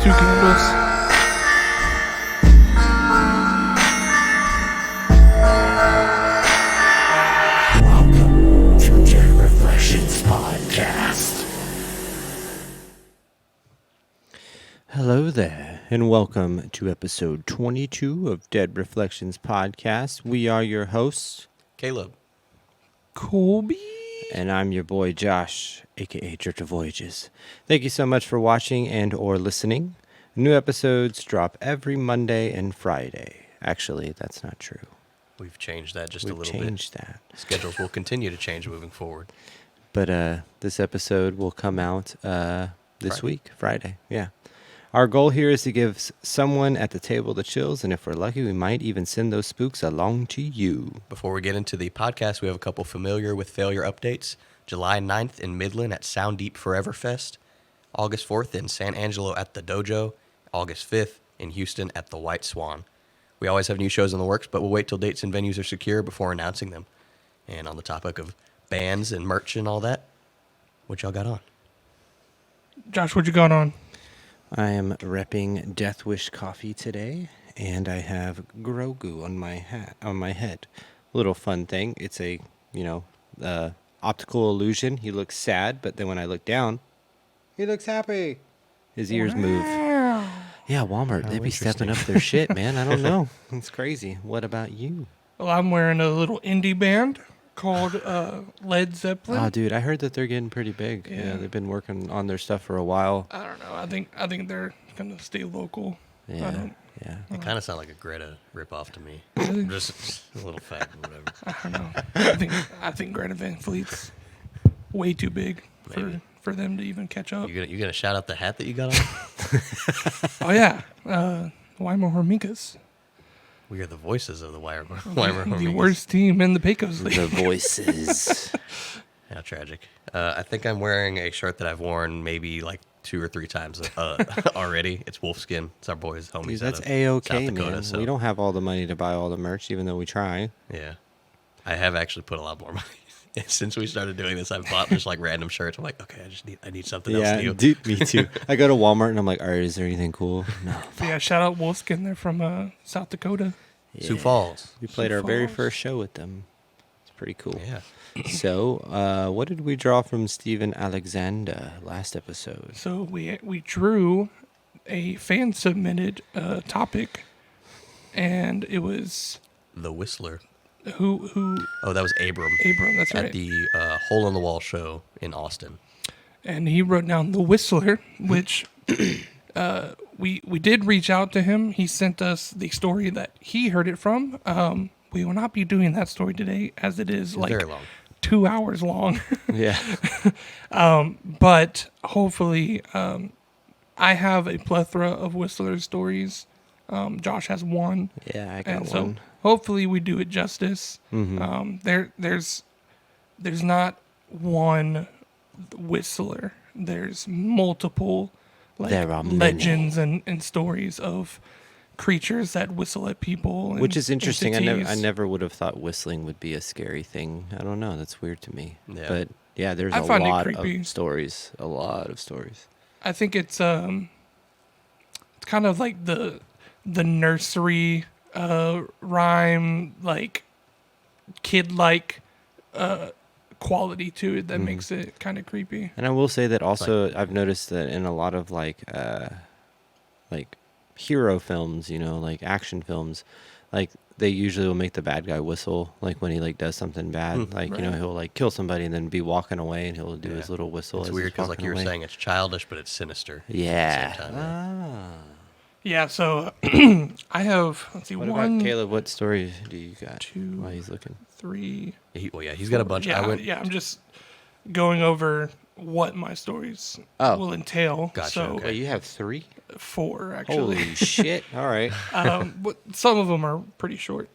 2 candles. Welcome to Dead Reflections Podcast. Hello there, and welcome to episode 22 of Dead Reflections Podcast. We are your hosts, Caleb. Kolby. and I'm your boy Josh, aka Church of Voyages. Thank you so much for watching and or listening. New episodes drop every Monday and Friday. Actually, that's not true. We've changed that just a We've little changed that. bit. Schedules will continue to change moving forward. But this episode will come out this Friday. week, Friday. Yeah. Our goal here is to give someone at the table the chills, and if we're lucky, we might even send those spooks along to you. Before we get into the podcast, we have a couple familiar with failure updates. July 9th in Midland at Sound Deep Forever Fest. August 4th in San Angelo at the Dojo. August 5th in Houston at the White Swan. We always have new shows in the works, but we'll wait till dates and venues are secure before announcing them. And on the topic of bands and merch and all that, what y'all got on? Josh, what you got on? I am repping Death Wish coffee today, and I have Grogu on my head. Little fun thing. It's a, optical illusion. He looks sad, but then when I look down, he looks happy. His ears move. Yeah, Walmart, they be stepping up their shit, man. I don't know. It's crazy. What about you? Well, I'm wearing a little indie band called Led Zeppelin. Oh, dude, I heard that they're getting pretty big. Yeah, they've been working on their stuff for a while. I don't know. I think they're gonna stay local. Yeah. They kind of sound like a Greta ripoff to me. Just a little fat, whatever. I don't know. I think Greta Van Fleet's way too big for them to even catch up. You gonna shout out the hat that you got on? Oh yeah, Weimar Hormigas, We are the voices of the Weimar the Hormigas. worst team in the Pecos League. The voices. How tragic. I think I'm wearing a shirt that I've worn maybe like 2 or 3 times already. It's Wolfskin. It's our boys, homies. Dude, that's out of A-okay, South Dakota, man. so- We don't have all the money to buy all the merch, even though we try. Yeah. I have actually put a lot more money. Since we started doing this, I've bought just like random shirts. I'm like, okay, I need something else new. Dude, me too. I go to Walmart and I'm like, all right, is there anything cool? No. But yeah, shout out Wolfskin. They're from South Dakota. Sioux Falls. We played Sioux our very Falls. first show with them. It's pretty cool. Yeah. So, what did we draw from Steven Alexander last episode? So we drew a fan submitted topic, and it was The Whistler. who Oh, that was Abram. Abram. That's At right. the Hole in the Wall show in Austin. And he wrote down the Whistler, which we did reach out to him. He sent us the story that he heard it from. We will not be doing that story today, as it is like Very long. 2 hours long. Yeah. But hopefully, I have a plethora of Whistler stories. Josh has one. Yeah, I got And so one. hopefully we do it justice. There's not one Whistler. There's multiple There are many. legends and stories of creatures that whistle at people. Which is interesting. I entities. never would have thought whistling would be a scary thing. I don't know. That's weird to me. Yeah. But yeah, there's I a find it lot creepy. of stories. A lot of stories. I think it's kind of like the nursery rhyme, like kid-like quality to it that makes it kind of creepy. And I will say that also I've noticed that in a lot of like hero films, like action films, like they usually will make the bad guy whistle, like when he like does something bad, like Right. he'll like kill somebody and then be walking away and he'll do his little whistle. It's as weird he's because, like walking you were away. saying, it's childish, but it's sinister. Yeah. At the same time, Ah. Yeah, so I have, let's see, What one, about Caleb? What story do you got? two, while he's looking. 3. He's got a bunch. Yeah, I went. I'm just going over what my stories Oh. will entail. Gotcha, So okay. Wait, you have 3? 4 actually. Holy shit! All right. But some of them are pretty short.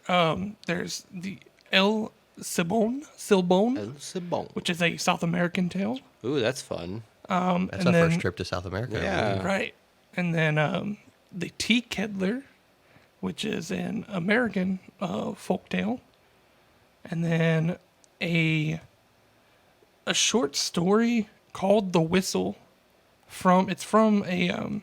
There's the El Silbón, El Cibon. which is a South American tale. Ooh, that's fun. And That's our then, first trip to South America. Yeah. Right. And then the Tea Kettler, which is an American folktale. And then a short story called The Whistle. It's from a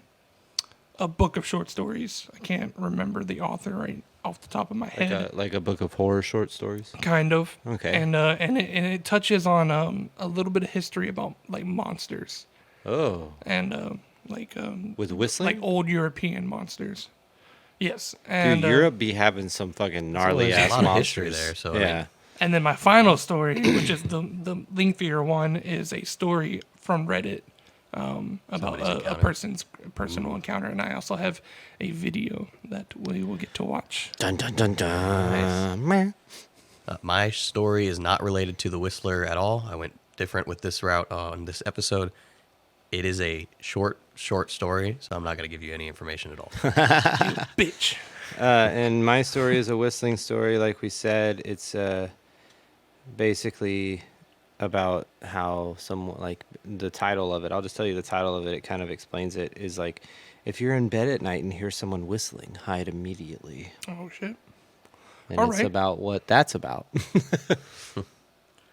a book of short stories. I can't remember the author right off the top of my head. Like a book of horror short stories. Kind of. Okay. And it touches on a little bit of history about like monsters Oh, and with whistling. like old European monsters. Yes. Dude, And Europe be having some fucking gnarly there's a ass lot of monsters history there, so, I yeah. mean- and then my final story, which is the lengthier one, is a story from Reddit about Somebody's a encounter. person's personal encounter, and I also have a video that we will get to watch. Dun dun dun dun. Meh. My story is not related to the Whistler at all. I went different with this route on this episode. It is a short story, so I'm not going to give you any information at all. Bitch. And my story is a whistling story. Like we said, it's basically about how someone, like the title of it, I'll just tell you the title of it. It kind of explains it. Is like, if you're in bed at night and hear someone whistling, hide immediately. Oh shit. And All it's right. about what that's about.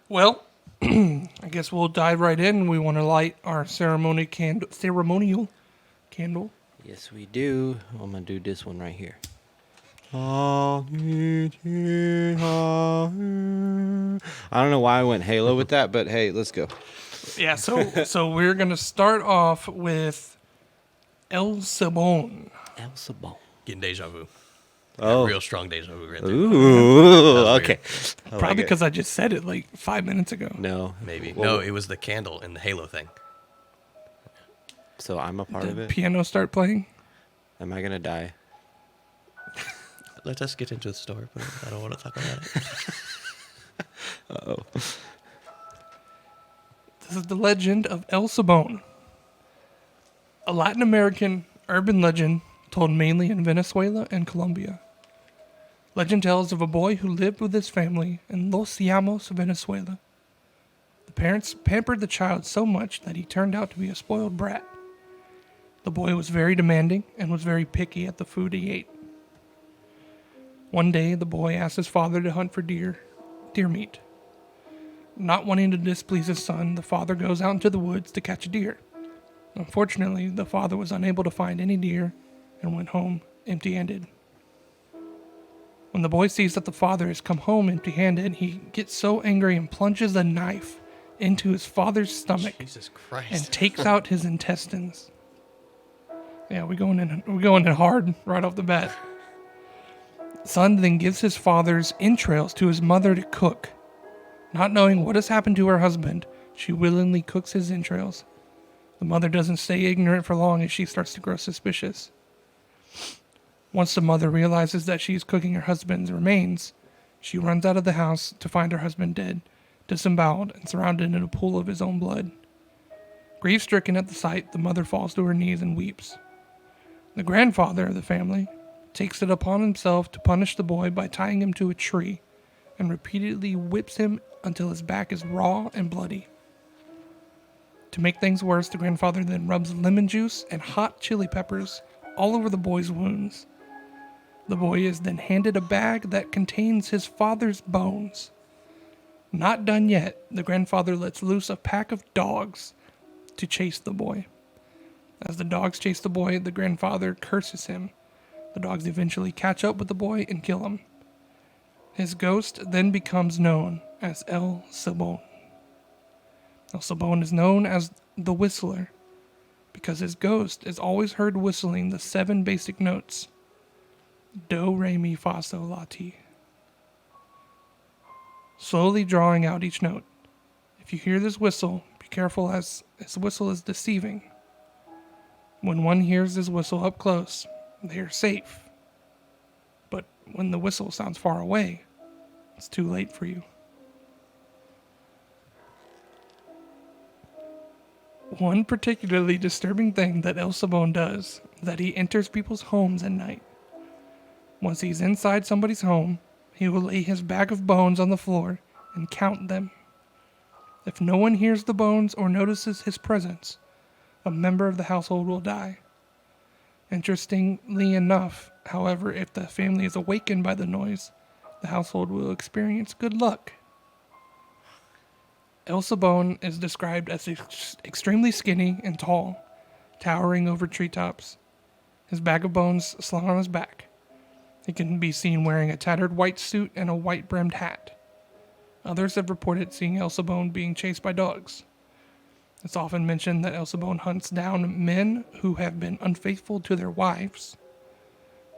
Well, I guess we'll dive right in. We want to light our ceremonial candle. Yes, we do. I'm gonna do this one right here. I don't know why I went Halo with that, but hey, let's go. Yeah, so we're gonna start off with El Sabon. El Sabon. Getting deja vu. Oh. Real strong deja vu right there. Ooh, weird. okay. Probably because I just said it like 5 minutes ago. No, Maybe. Well, No, it was the candle and the Halo thing. So I'm a part of The it. piano start playing. Am I gonna die? Let us get into the story, but I don't want to talk about it. This is the legend of El Sabon, a Latin American urban legend told mainly in Venezuela and Colombia. Legend tells of a boy who lived with his family in Los Llamos, Venezuela. The parents pampered the child so much that he turned out to be a spoiled brat. The boy was very demanding and was very picky at the food he ate. One day, the boy asked his father to hunt for deer meat. Not wanting to displease his son, the father goes out into the woods to catch a deer. Unfortunately, the father was unable to find any deer and went home empty-handed. When the boy sees that the father has come home empty-handed, he gets so angry and plunges a knife into his father's stomach Jesus Christ. and takes out his intestines. Yeah, we're going in hard right off the bat. Son then gives his father's entrails to his mother to cook. Not knowing what has happened to her husband, she willingly cooks his entrails. The mother doesn't stay ignorant for long as she starts to grow suspicious. Once the mother realizes that she is cooking her husband's remains, she runs out of the house to find her husband dead, disemboweled, and surrounded in a pool of his own blood. Grief-stricken at the sight, the mother falls to her knees and weeps. The grandfather of the family takes it upon himself to punish the boy by tying him to a tree and repeatedly whips him until his back is raw and bloody. To make things worse, the grandfather then rubs lemon juice and hot chili peppers all over the boy's wounds. The boy is then handed a bag that contains his father's bones. Not done yet, the grandfather lets loose a pack of dogs to chase the boy. As the dogs chase the boy, the grandfather curses him. The dogs eventually catch up with the boy and kill him. His ghost then becomes known as El Sabon. El Sabon is known as the Whistler because his ghost is always heard whistling the 7 basic notes: Do, Re, Mi, Fa, Sol, La, Ti. Slowly drawing out each note. If you hear this whistle, be careful as his whistle is deceiving. When one hears his whistle up close, they are safe. But when the whistle sounds far away, it's too late for you. One particularly disturbing thing that El Sabon does is that he enters people's homes at night. Once he's inside somebody's home, he will lay his bag of bones on the floor and count them. If no one hears the bones or notices his presence, a member of the household will die. Interestingly enough, however, if the family is awakened by the noise, the household will experience good luck. El Sabon is described as extremely skinny and tall, towering over treetops. his bag of bones slung on his back. He can be seen wearing a tattered white suit and a white-brimmed hat. Others have reported seeing Elsabone being chased by dogs. It's often mentioned that Elsabone hunts down men who have been unfaithful to their wives.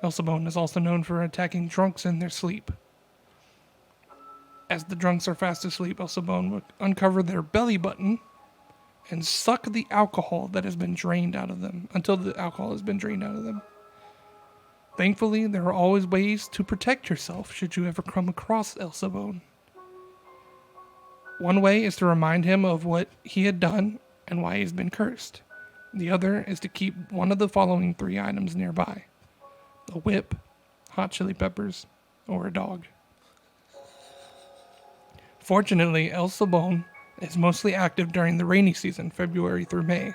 Elsabone is also known for attacking drunks in their sleep. As the drunks are fast asleep, Elsabone will uncover their belly button and suck the alcohol that has been drained out of them until the alcohol has been drained out of them. Thankfully, there are always ways to protect yourself should you ever come across Elsabone. One way is to remind him of what he had done and why he's been cursed. The other is to keep one of the following 3 items nearby: a whip, hot chili peppers, or a dog. Fortunately, Elsabone is mostly active during the rainy season, February through May,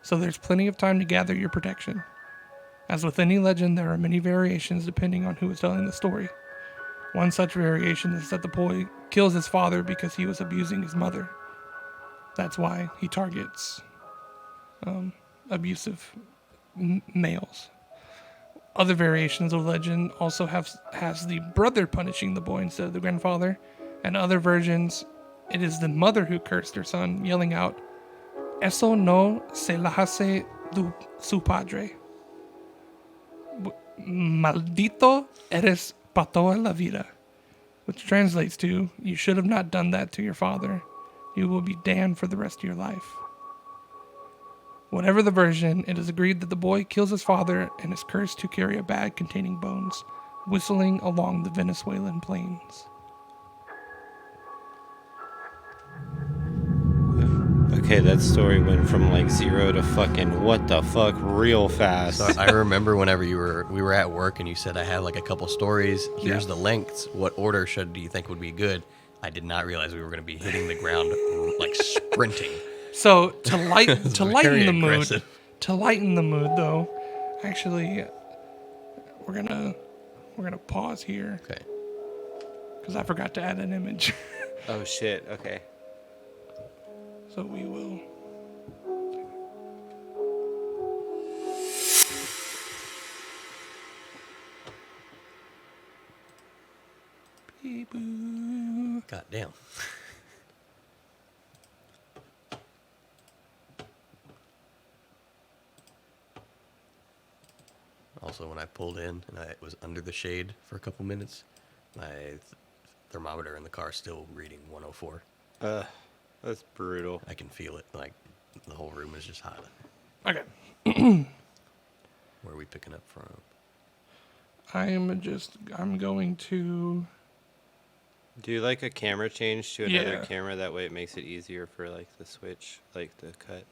so there's plenty of time to gather your protection. As with any legend, there are many variations depending on who is telling the story. One such variation is that the boy kills his father because he was abusing his mother. That's why he targets abusive males. Other variations of legend also has the brother punishing the boy instead of the grandfather, and other versions, it is the mother who cursed her son, yelling out, "Eso no se la hace su padre. Maldito eres pa toda la vida," which translates to, "You should have not done that to your father. You will be damned for the rest of your life." Whatever the version, it is agreed that the boy kills his father and is cursed to carry a bag containing bones, whistling along the Venezuelan plains. Okay, that story went from like 0 to fucking what the fuck real fast. So I remember whenever we were at work and you said I had like a couple stories. Here's the lengths. What order do you think would be good? I did not realize we were going to be hitting the ground like sprinting. So to lighten aggressive. the mood though, actually, we're gonna pause here Okay. because I forgot to add an image. Oh shit, okay. So we will. Beep-boo. God damn. Also, when I pulled in and I was under the shade for a couple minutes, my thermometer in the car still reading 104. That's brutal. I can feel it. Like, the whole room is just hot. Okay. Where are we picking up from? I'm going to. Do you like a camera change to another Yeah. camera? That way it makes it easier for like the switch, like the cut.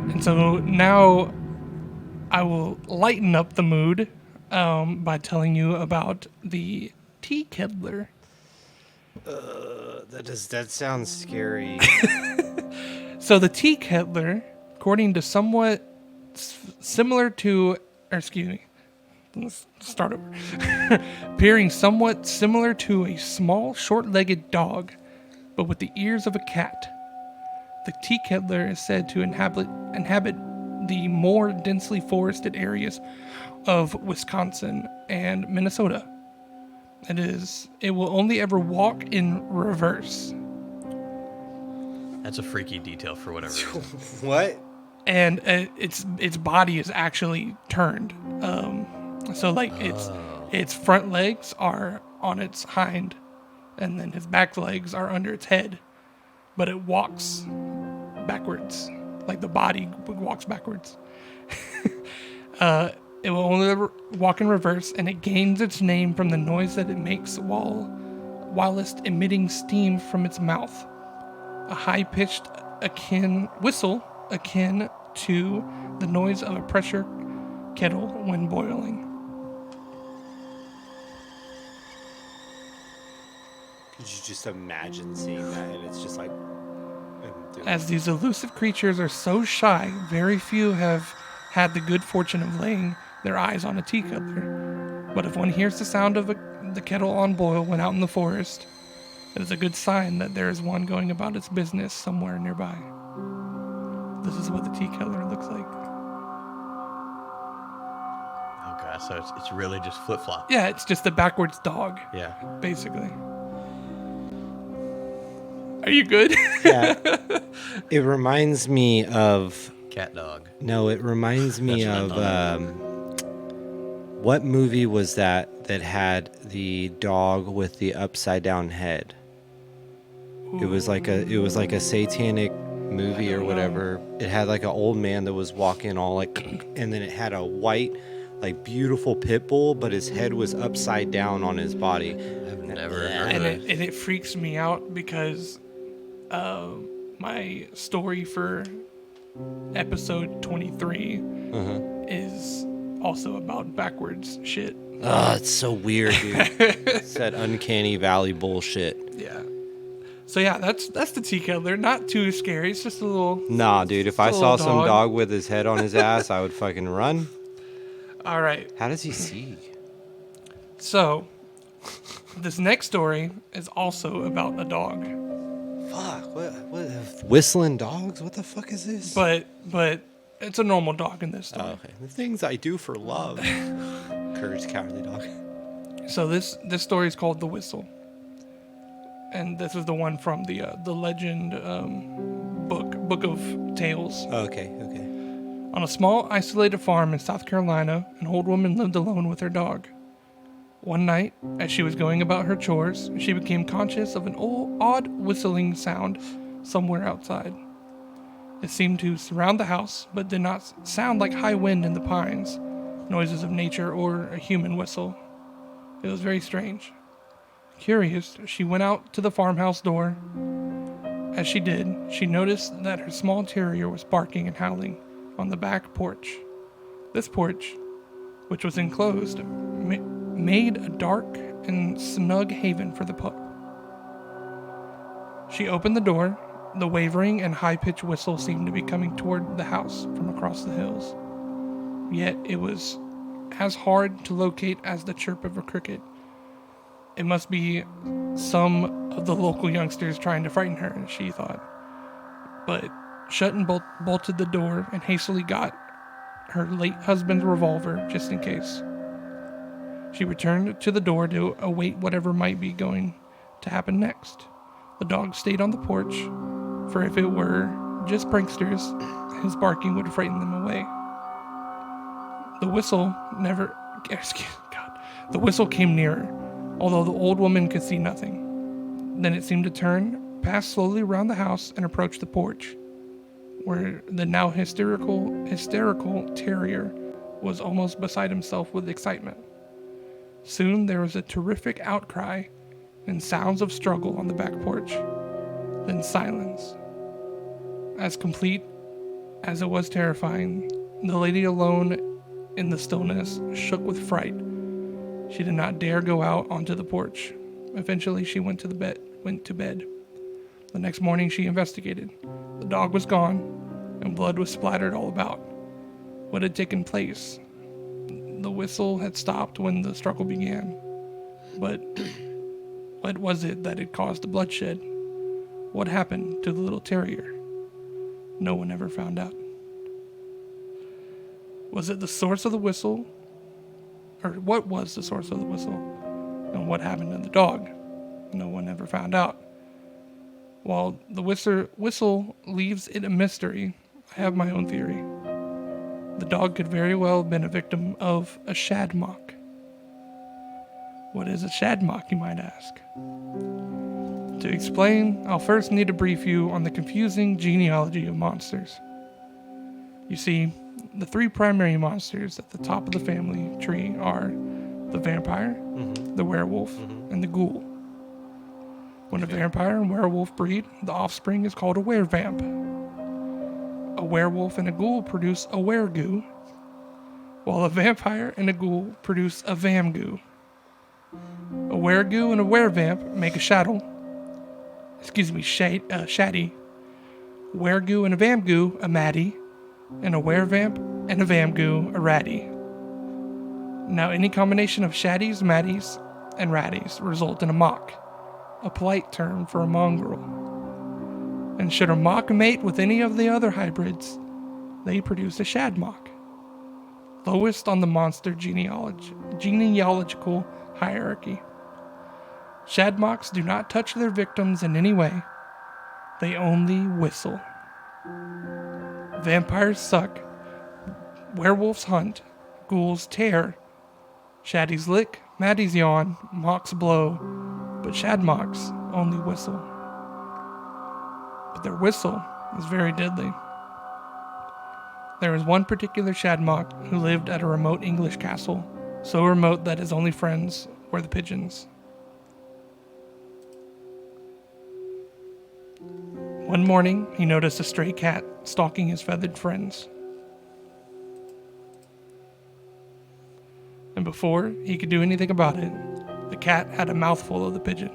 And so now I will lighten up the mood by telling you about the tea kettler. That sounds scary. So the tea kettler, according to somewhat similar to, or excuse me, let's start over. Appearing somewhat similar to a small, short-legged dog, but with the ears of a cat. The tea kettler is said to inhabit the more densely forested areas of Wisconsin and Minnesota. It will only ever walk in reverse. That's a freaky detail for whatever reason. What? And its body is actually turned. So like its front legs are on its hind, and then his back legs are under its head, but it walks backwards, like the body walks backwards. It will only ever walk in reverse, and it gains its name from the noise that it makes whilst emitting steam from its mouth. A high-pitched whistle akin to the noise of a pressure kettle when boiling. Could you just imagine seeing that? And it's just like. As these elusive creatures are so shy, very few have had the good fortune of laying their eyes on a tea kettler. But if one hears the sound of the kettle on boil when out in the forest, it is a good sign that there is one going about its business somewhere nearby. This is what the tea kettler looks like. Oh god, so it's really just flip flop. Yeah, it's just a backwards dog, Yeah. basically. Are you good? Yeah. It reminds me of... Cat dog. No, it reminds me That's of... what movie was that had the dog with the upside down head? It was like a satanic movie or whatever. It had like an old man that was walking all like, and then it had a white, like beautiful pit bull, but his head was upside down on his body. I've never heard And of it freaks me out because my story for episode 23 is also about backwards shit. Oh, it's so weird, dude. It's that uncanny valley bullshit. Yeah. So yeah, that's the tea kettler. Not too scary. It's just a little. Nah, dude, if I Little saw some dog. dog with his head on his ass, I would fucking run. All right. How does he see? So this next story is also about a dog, Fuck, what whistling dogs? What the fuck is this? but it's a normal dog in this story. Oh, okay. The things I do for love. Courage, cowardly dog. So this story is called The Whistle. And this is the one from the legend book of tales. Oh, okay. On a small isolated farm in South Carolina, an old woman lived alone with her dog. One night, as she was going about her chores, she became conscious of an odd whistling sound somewhere outside. It seemed to surround the house, but did not sound like high wind in the pines, noises of nature, or a human whistle. It was very strange. Curious, she went out to the farmhouse door. As she did, she noticed that her small terrier was barking and howling on the back porch. This porch, which was enclosed, made a dark and snug haven for the pup. She opened the door. The wavering and high-pitched whistle seemed to be coming toward the house from across the hills. Yet it was as hard to locate as the chirp of a cricket. It must be some of the local youngsters trying to frighten her, she thought. But shut and bolted the door and hastily got her late husband's revolver just in case. She returned to the door to await whatever might be going to happen next. The dog stayed on the porch, for if it were just pranksters, his barking would frighten them away. The whistle The whistle came nearer, although the old woman could see nothing. Then it seemed to turn, pass slowly around the house, and approach the porch, where the now hysterical terrier was almost beside himself with excitement. Soon there was a terrific outcry and sounds of struggle on the back porch. Then silence. As complete as it was terrifying, the lady alone in the stillness shook with fright. She did not dare go out onto the porch. Eventually she went to bed. The next morning she investigated. The dog was gone, and blood was splattered all about. What had taken place? The whistle had stopped when the struggle began. But what was it that had caused the bloodshed? What happened to the little terrier? No one ever found out. Was it the source of the whistle? Or what was the source of the whistle? And what happened to the dog? No one ever found out. While the whistle leaves it a mystery, I have my own theory. The dog could very well have been a victim of a shadmock. What is a shadmock, you might ask? To explain, I'll first need to brief you on the confusing genealogy of monsters. You see, the three primary monsters at the top of the family tree are the vampire, the werewolf, and the ghoul. When a vampire and werewolf breed, the offspring is called a werevamp. A werewolf and a ghoul produce a weregoo, while a vampire and a ghoul produce a vamgoo. A weregoo and a werevamp make a shaddy. Weregoo and a vamgoo, a maddie, and a werevamp and a vamgoo, a ratty. Now, any combination of shaddies, maddies, and ratties result in a mock, a polite term for a mongrel. And should a mock mate with any of the other hybrids, they produce a shadmock, lowest on the monster genealogical hierarchy. Shadmocks do not touch their victims in any way. They only whistle. Vampires suck. Werewolves hunt. Ghouls tear. Shaddies lick. Maddies yawn. Mocks blow. But shadmocks only whistle. But their whistle is very deadly. There was one particular shadmock who lived at a remote English castle, so remote that his only friends were the pigeons. One morning, he noticed a stray cat stalking his feathered friends. And before he could do anything about it, the cat had a mouthful of the pigeon.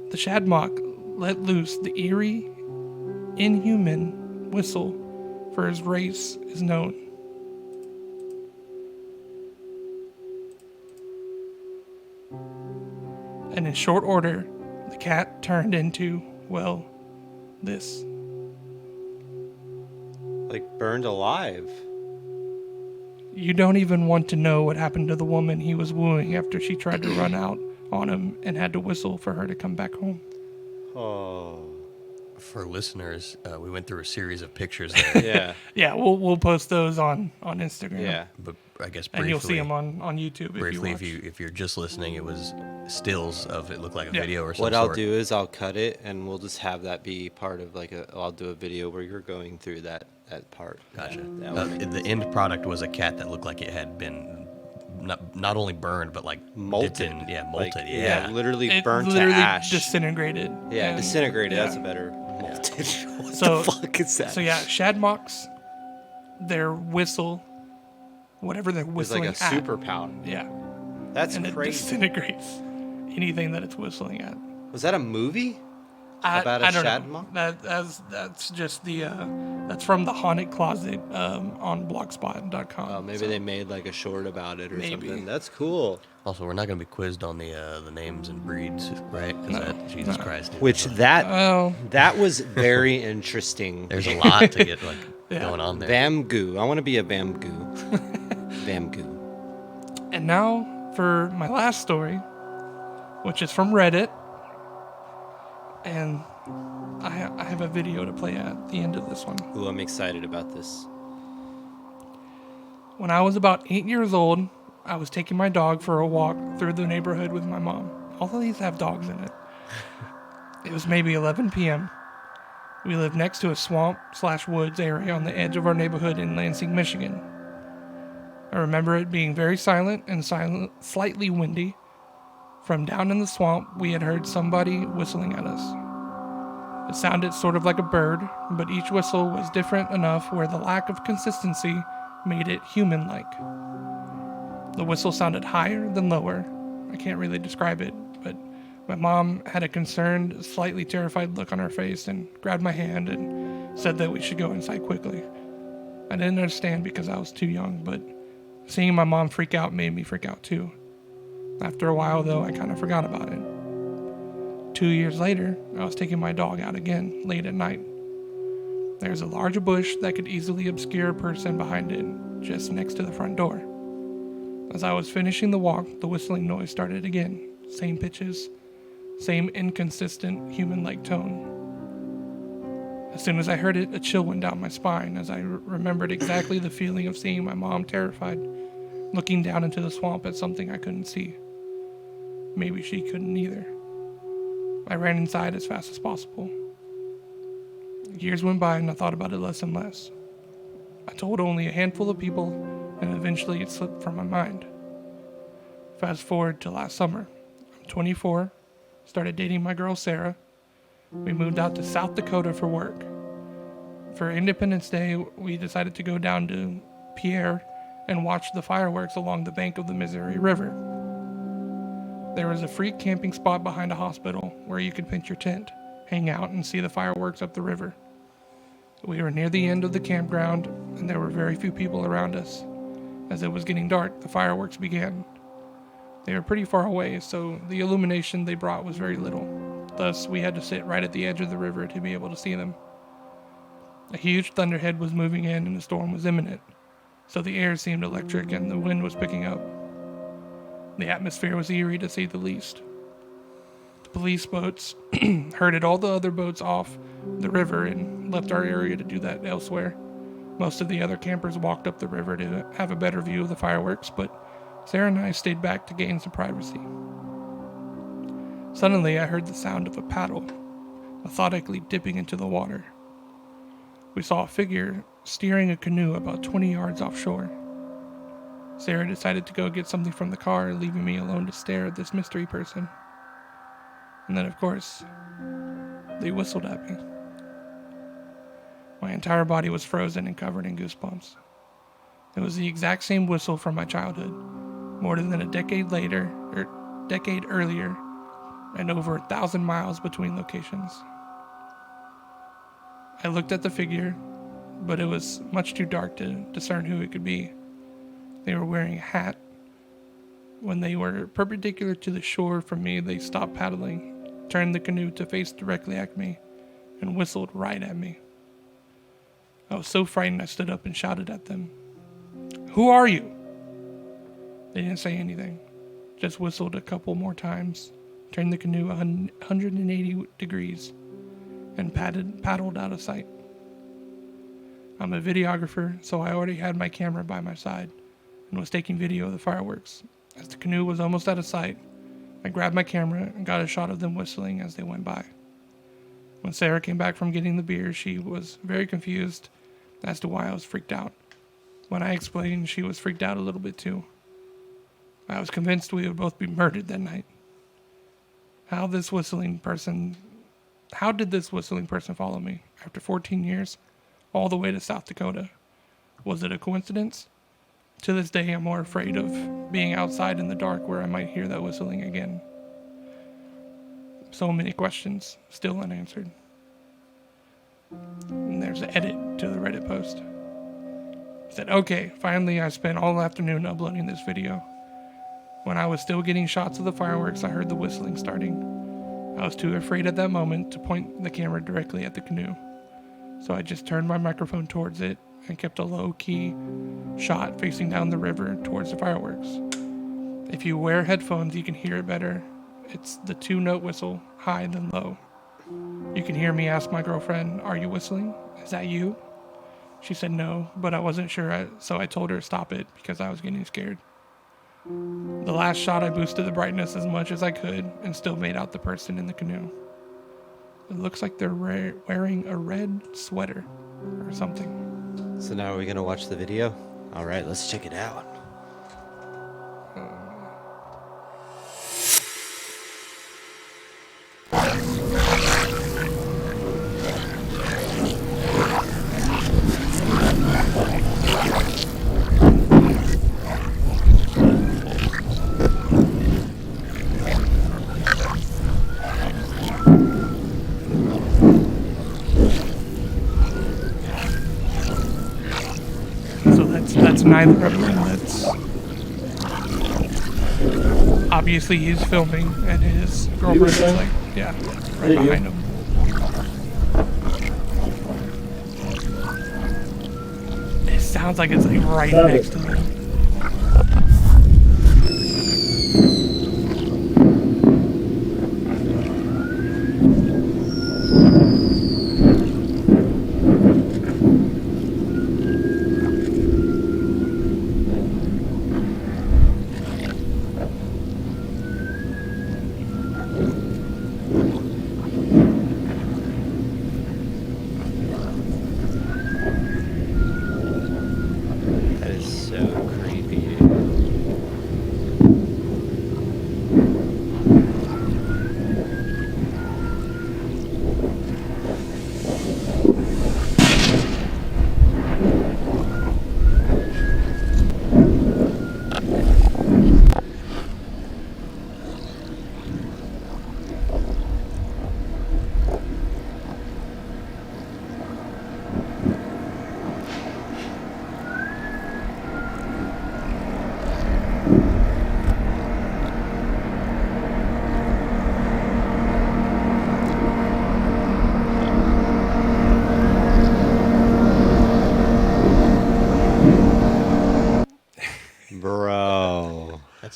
The shadmock let loose the eerie, inhuman whistle, for his race is known. And in short order, the cat turned into, well, this. Like burned alive. You don't even want to know what happened to the woman he was wooing after she tried to run out on him and had to whistle for her to come back home. Oh. For listeners, we went through a series of pictures there. Yeah. Yeah, we'll post those on Instagram. Yeah. But I guess briefly, And you'll see them on YouTube briefly, if you watch. if you're just listening, it was stills of it looked like a Yeah. video or something. What I'll do is I'll cut it and we'll just have that be part of I'll do a video where you're going through that part. Gotcha. That would make- The end product was a cat that looked like it had been not only burned but like Molted. dipped in, Like, molted. Yeah. literally It burnt literally to ash. disintegrated. Yeah, And- disintegrated. yeah. That's a better molted. What So- the fuck is that? So yeah, shadmocks, their whistle, whatever they're It's whistling like a at, superpower. yeah, That's and it crazy. disintegrates anything that it's whistling at. Was that a movie? About a I don't shadmock? know. That's just the that's from the Haunted Closet on blogspot.com. Oh, maybe they made like a short about it or Maybe. something. That's cool. Also, we're not going to be quizzed on the names and breeds, right? Because Jesus Christ. Which that Well, that was very interesting. There's a lot to get like Yeah. going on there. Vamgoo. I want to be a Vamgoo. Vamgoo. and now for my last story, which is from Reddit, and I have a video to play at the end of this one. Ooh, I'm excited about this. When I was about 8 years old, I was taking my dog for a walk through the neighborhood with my mom. All of these have dogs in it. It was maybe 11 p.m. We lived next to a swamp/woods area on the edge of our neighborhood in Lansing, Michigan. I remember it being very silent and slightly windy. From down in the swamp, we had heard somebody whistling at us. It sounded sort of like a bird, but each whistle was different enough where the lack of consistency made it human-like. The whistle sounded higher than lower. I can't really describe it, but my mom had a concerned, slightly terrified look on her face and grabbed my hand and said that we should go inside quickly. I didn't understand because I was too young, but seeing my mom freak out made me freak out too. After a while, though, I kind of forgot about it. 2 years later, I was taking my dog out again, late at night. There's a large bush that could easily obscure a person behind it, just next to the front door. As I was finishing the walk, the whistling noise started again. Same pitches, same inconsistent, human-like tone. As soon as I heard it, a chill went down my spine as I remembered exactly the feeling of seeing my mom terrified, looking down into the swamp at something I couldn't see. Maybe she couldn't either. I ran inside as fast as possible. Years went by and I thought about it less and less. I told only a handful of people and eventually it slipped from my mind. Fast forward to last summer. I'm 24, started dating my girl Sarah. We moved out to South Dakota for work. For Independence Day, we decided to go down to Pierre and watch the fireworks along the bank of the Missouri River. There was a free camping spot behind a hospital where you could pitch your tent, hang out, and see the fireworks up the river. We were near the end of the campground, and there were very few people around us. As it was getting dark, the fireworks began. They were pretty far away, so the illumination they brought was very little. Thus, we had to sit right at the edge of the river to be able to see them. A huge thunderhead was moving in and the storm was imminent, so the air seemed electric and the wind was picking up. The atmosphere was eerie to say the least. The police boats herded all the other boats off the river and left our area to do that elsewhere. Most of the other campers walked up the river to have a better view of the fireworks, but Sarah and I stayed back to gain some privacy. Suddenly, I heard the sound of a paddle, methodically dipping into the water. We saw a figure steering a canoe about 20 yards offshore. Sarah decided to go get something from the car, leaving me alone to stare at this mystery person. And then, of course, they whistled at me. My entire body was frozen and covered in goosebumps. It was the exact same whistle from my childhood, more than a decade earlier, and over 1,000 miles between locations. I looked at the figure, but it was much too dark to discern who it could be. They were wearing a hat. When they were perpendicular to the shore from me, they stopped paddling, turned the canoe to face directly at me, and whistled right at me. I was so frightened I stood up and shouted at them, "Who are you?" They didn't say anything, just whistled a couple more times, turned the canoe 180 degrees, and paddled out of sight. I'm a videographer, so I already had my camera by my side and was taking video of the fireworks. As the canoe was almost out of sight, I grabbed my camera and got a shot of them whistling as they went by. When Sarah came back from getting the beer, she was very confused as to why I was freaked out. When I explained, she was freaked out a little bit too. I was convinced we would both be murdered that night. How did this whistling person follow me after 14 years, all the way to South Dakota? Was it a coincidence? To this day, I'm more afraid of being outside in the dark where I might hear that whistling again. So many questions still unanswered. And there's an edit to the Reddit post. It said, "Okay, finally I spent all afternoon uploading this video. When I was still getting shots of the fireworks, I heard the whistling starting. I was too afraid at that moment to point the camera directly at the canoe. So I just turned my microphone towards it and kept a low-key shot facing down the river towards the fireworks. If you wear headphones, you can hear it better. It's the 2-note whistle, high then low. You can hear me ask my girlfriend, 'Are you whistling? Is that you?' She said no, but I wasn't sure, so I told her to stop it because I was getting scared. The last shot, I boosted the brightness as much as I could and still made out the person in the canoe. It looks like they're wearing a red sweater or something." So now are we going to watch the video? All right, let's check it out. So that's neither of them. That's obviously he's filming, and his girlfriend is like, yeah, right behind him. It sounds like it's like right next to them. That is so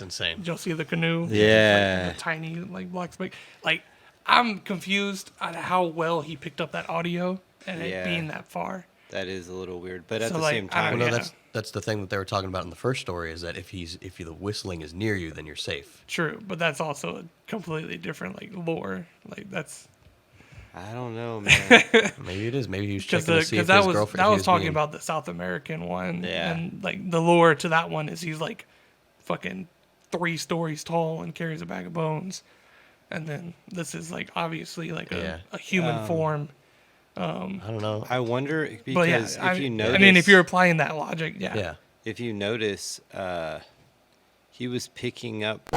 That's insane. Did y'all see the canoe? Yeah. Like, the tiny like block spec. Like I'm confused on how well he picked up that audio and Yeah. it being that far. That is a little weird, but at So, the like, same I don't time, Well, no, Yeah. that's the thing that they were talking about in the first story is that if the whistling is near you, then you're safe. True, but that's also a completely different like lore. Like that's I don't know, man. Maybe it is. Maybe he was because checking to see if that his was girlfriend. that if he was talking being- about the South American one, Yeah. and like the lore to that one is he's like fucking 3 stories tall and carries a bag of bones, and then this is like obviously like Yeah. a human form. I don't know. I wonder But yeah, because if you notice, I mean, if you're applying that logic, yeah, Yeah. if you notice, he was picking up.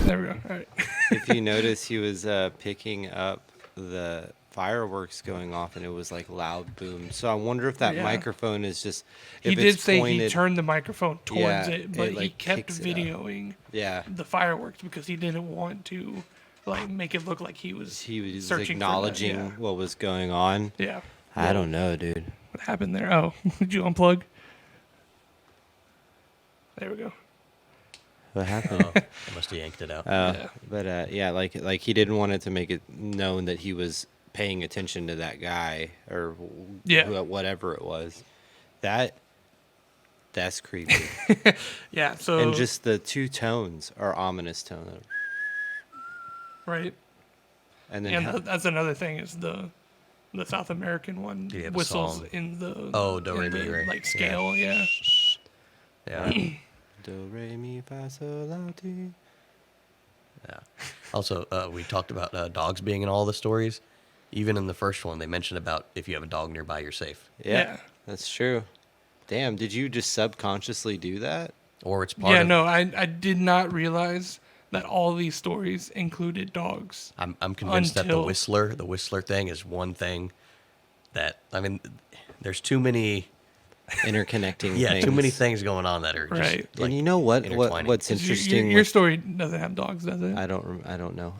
there we go. All right. If you notice, he was picking up the fireworks going off, and it was like loud boom. So I wonder if that Yeah. microphone is just. He if did it's say he pointed- turned the microphone towards Yeah, it, but it, he like, kept kicks it up. videoing Yeah, the fireworks because he didn't want to like make it look like he was he was searching acknowledging for that. what was going on. Yeah. I don't know, dude. What happened there? Oh, did you unplug? There we go. What happened? I must have yanked it out. Yeah. But yeah, like he didn't want it to make it known that he was paying attention to that guy or Yeah. whatever it was. That's creepy. Yeah. So And just the two tones are ominous tones. right, And then and how- that's another thing is the South American one Did he have a whistles song? in the Do, re, in mi, the, re. like scale. Yeah. Yeah. do re mi fa sol la ti. Yeah. Also, we talked about dogs being in all the stories. Even in the first one, they mentioned about if you have a dog nearby, you're safe. Yeah, Yeah. that's true. Damn, did you just subconsciously do that? Or it's part Yeah. of. No, I did not realize that all these stories included dogs. I'm convinced that Until- the whistler thing is one thing that there's too many. Interconnecting Yeah, things. too many things going on that are just Right. like, And you know what? intertwining. What's 'Cause interesting? Your with- story doesn't have dogs, does it? I don't know.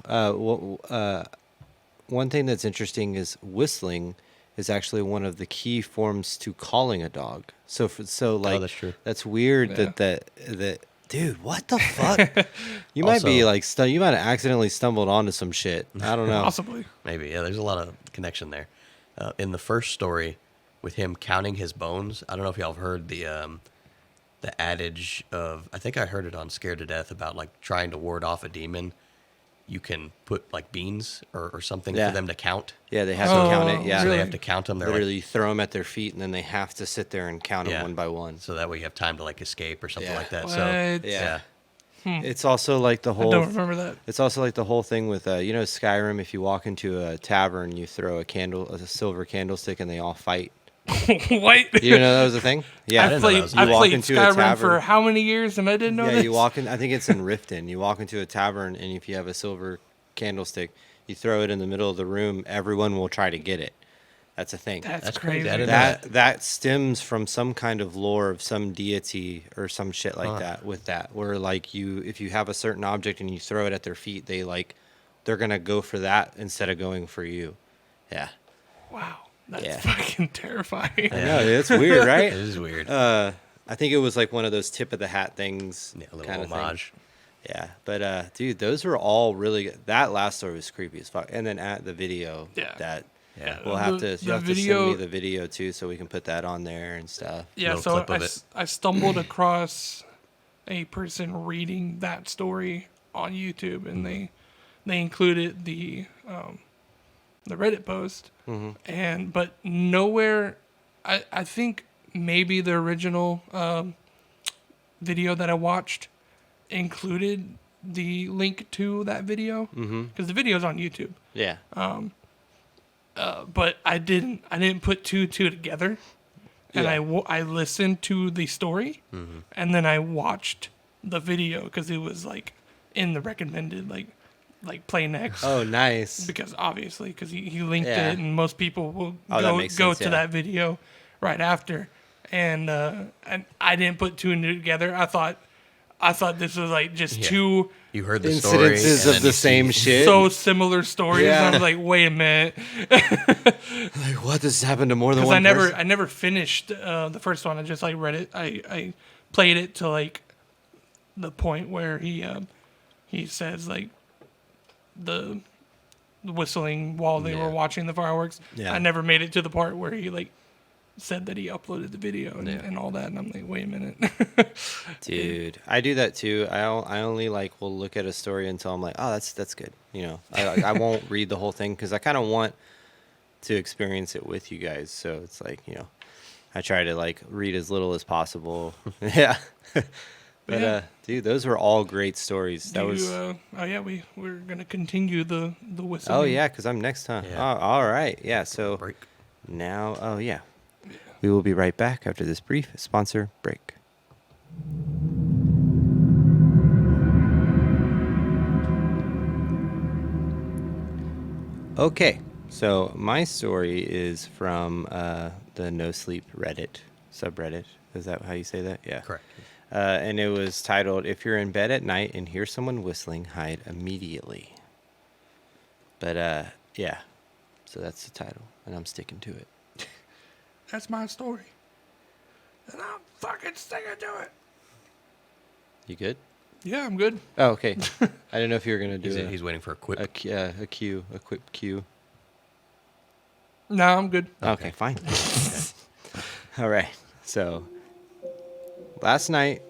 One thing that's interesting is whistling is actually one of the key forms to calling a dog. So that's true. That's weird Yeah. that dude, what the fuck? You might be Also- like you might have accidentally stumbled onto some shit. I don't know. Possibly. Maybe, yeah. There's a lot of connection there. In the first story, with him counting his bones, I don't know if y'all have heard the adage of. I think I heard it on Scared to Death about like trying to ward off a demon. You can put like beans or something Yeah. for them to count. Yeah, they have Oh, to count it. Yeah, So really? they have to count them. They're literally you throw them at their feet, and then they have to sit there and count them Yeah. one by one. so that way you have time to like escape or something Yeah. like that. What? So Yeah. It's also like the I whole. don't remember that. It's also like the whole thing with Skyrim. If you walk into a tavern, you throw a silver candlestick, and they all fight. What? You know that was a thing? Yeah, didn't know that was a I You walk played into a Skyrim tavern- for how many years and I didn't know yeah. this? You walk in. I think it's in Riften. You walk into a tavern, and if you have a silver candlestick, you throw it in the middle of the room. Everyone will try to get it. That's a thing. That's crazy. crazy. I didn't know That stems from some kind of lore of some deity or some shit like that. With that, where like if you have a certain object and you throw it at their feet, they're gonna go for that instead of going for you. Yeah, Wow. That's Yeah. fucking terrifying. I know it's weird, right? it is weird. I think it was like one of those tip of the hat things. Yeah, a little kind of thing. homage. Yeah, but dude, those were all really good. That last story was creepy as fuck. And then at the video, Yeah. that Yeah. we'll have The- to the have to video- send me the video too, so we can put that on there and stuff. Yeah, Little so clip of it. I stumbled across a person reading that story on YouTube, and they included the Reddit post, and but nowhere, I think maybe the original video that I watched included the link to that video because the video's on YouTube, Yeah, but I didn't put two together. And Yeah. I listened to the story, and then I watched the video because it was like in the recommended like play next. Oh, nice. Because obviously, because he linked Yeah. it, and most people will Oh, that makes go sense, to yeah. that video right after. And I didn't put two and two together. I thought I thought this was like just Yeah. two You heard the story. Incidences and of then the you same see- shit. so similar stories. Yeah. And I was like, wait a minute, Like, what? This happened to more than because one person? I never finished the first one. I just like read it. I played it to like the point where he says like the whistling while they Yeah. were watching the fireworks. Yeah. I never made it to the part where he like said that he uploaded the video and, Yeah. and all that, and I'm like, wait a minute. Dude, I do that too. I only like will look at a story until I'm like, oh, that's good. You know, I won't read the whole thing because I kind of want to experience it with you guys. So it's like, you know, I try to like read as little as possible. Yeah. But Yeah. dude, those were all great stories. That Do was. you, oh yeah, we're gonna continue the whistling. Oh yeah, because I'm next, huh? Yeah. Oh, all right. Yeah. So break. now, oh yeah, we will be right back after this brief sponsor break. Okay, so my story is from the No Sleep Reddit subreddit. Is that how you say that? Yeah. Correct. And it was titled, "If you're in bed at night and hear someone whistling, hide immediately." But yeah, so that's the title, and I'm sticking to it. That's my story, and I'm fucking sticking to it. You good? Yeah, I'm good. Oh, okay. I didn't know if you were gonna do He's waiting for a quip. a quick cue. No, I'm good. Okay, fine. All right. So last night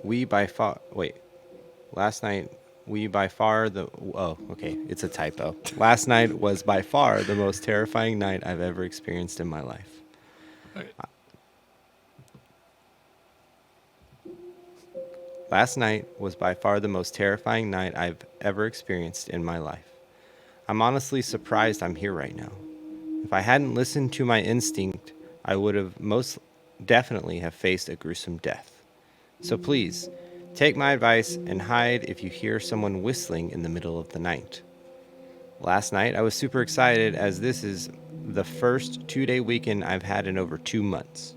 we by far the oh, okay, it's a typo. Last night was by far the most terrifying night I've ever experienced in my life. Okay. Last night was by far the most terrifying night I've ever experienced in my life. I'm honestly surprised I'm here right now. If I hadn't listened to my instinct, I would have most definitely have faced a gruesome death. So please, take my advice and hide if you hear someone whistling in the middle of the night. Last night, I was super excited as this is the first 2-day weekend I've had in over 2 months.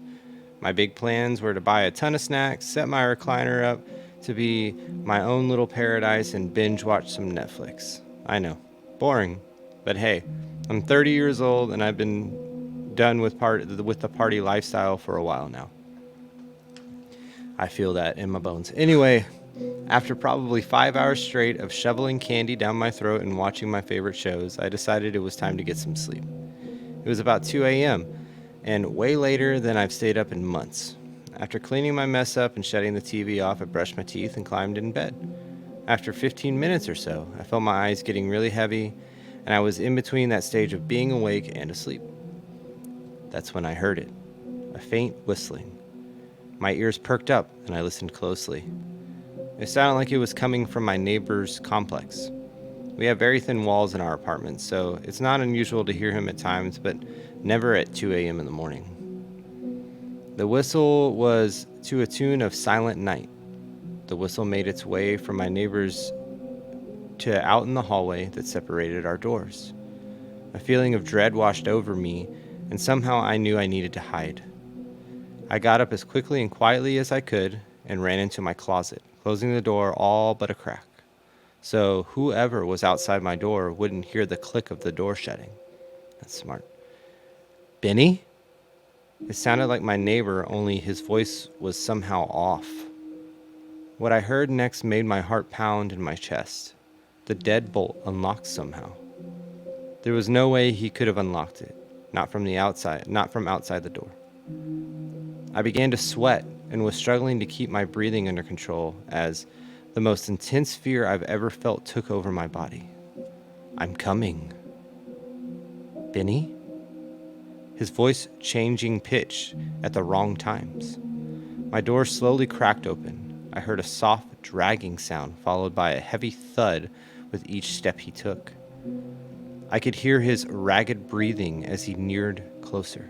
My big plans were to buy a ton of snacks, set my recliner up to be my own little paradise, and binge watch some Netflix. I know, boring, but hey, I'm 30 years old and I've been done with the party lifestyle for a while now. I feel that in my bones. Anyway, after probably 5 hours straight of shoveling candy down my throat and watching my favorite shows, I decided it was time to get some sleep. It was about 2 a.m. and way later than I've stayed up in months. After cleaning my mess up and shutting the TV off, I brushed my teeth and climbed in bed. After 15 minutes or so, I felt my eyes getting really heavy, and I was in between that stage of being awake and asleep. That's when I heard it, a faint whistling. My ears perked up, and I listened closely. It sounded like it was coming from my neighbor's complex. We have very thin walls in our apartment, so it's not unusual to hear him at times, but never at 2 a.m. in the morning. The whistle was to a tune of Silent Night. The whistle made its way from my neighbor's to out in the hallway that separated our doors. A feeling of dread washed over me, and somehow I knew I needed to hide. I got up as quickly and quietly as I could and ran into my closet, closing the door all but a crack, so whoever was outside my door wouldn't hear the click of the door shutting. That's smart. Benny? It sounded like my neighbor, only his voice was somehow off. What I heard next made my heart pound in my chest. The deadbolt unlocked somehow. There was no way he could have unlocked it, not from outside the door. I began to sweat and was struggling to keep my breathing under control as the most intense fear I've ever felt took over my body. I'm coming. Benny? His voice changing pitch at the wrong times. My door slowly cracked open. I heard a soft, dragging sound followed by a heavy thud with each step he took. I could hear his ragged breathing as he neared closer.